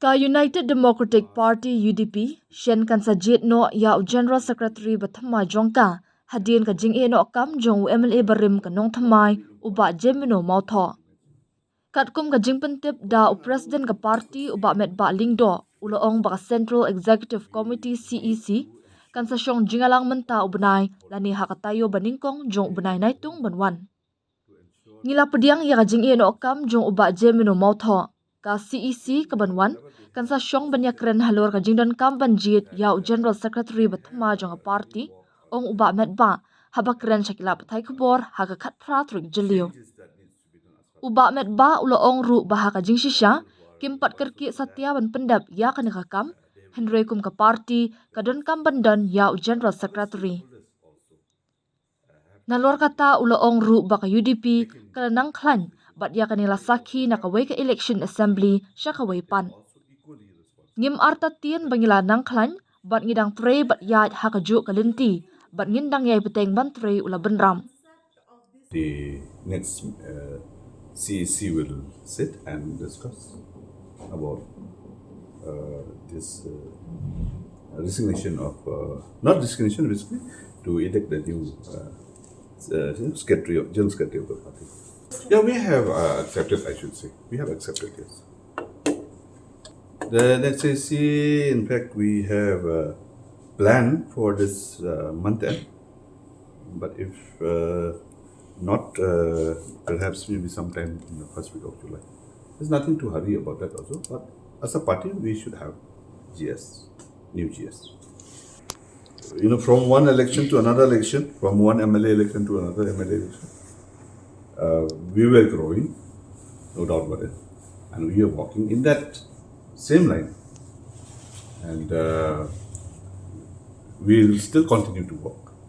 Ka United Democratic Party UDP, shen kan sa jied no ya General Secretary bathymmai jongka, hadin ka jing e no kam jong MLA barim ka nong thamai, uba jemino mautho. Katkum ka jing pentip da President ka party uba Metbah lingdo, uloong baka Central Executive Committee CEC, kan sa syong jingalang menta ubnay, lani hakatayo baningkong jong ubnay naitung banwan. Ngila pediang ya ka jing e no kam jong uba jemino mautho. Ka CEC ka banwan, kan sa syong banyak keren halor ka jingdan kam banjit yau General Secretary bathymmai jong party, ong uba Metbah, haba keren syakila patai kubor, haga kat pratrik jeliu. Uba Metbah uloong ru baha ka jing shisha, kimpat kerki satiawan pendap ya ka nekakam, Henry kum ka party, kadon kam bandan yau General Secretary. Nalor kata uloong ru baka UDP, kalanang klan, bat ya kanila sakhi nakaway ka election assembly siya kaway pan. Ngim arta tien bangila nang klan, bat ngidang pre bat yad hakaju kalinti, bat ngindang yay beteng ban tre ula benram. The next CEC will sit and discuss about this resignation of, not resignation basically, to elect the new secretary of, General Secretary of the party. Yeah, we have accepted, I should say. We have accepted, yes. The next CEC, in fact, we have a plan for this month end. But if not, perhaps maybe sometime in the first week of July. There's nothing to hurry about that also. But as a party, we should have GS, new GS. You know, from one election to another election, from one MLA election to another MLA election, we were growing, no doubt about it, and we are walking in that same line. And we'll still continue to walk.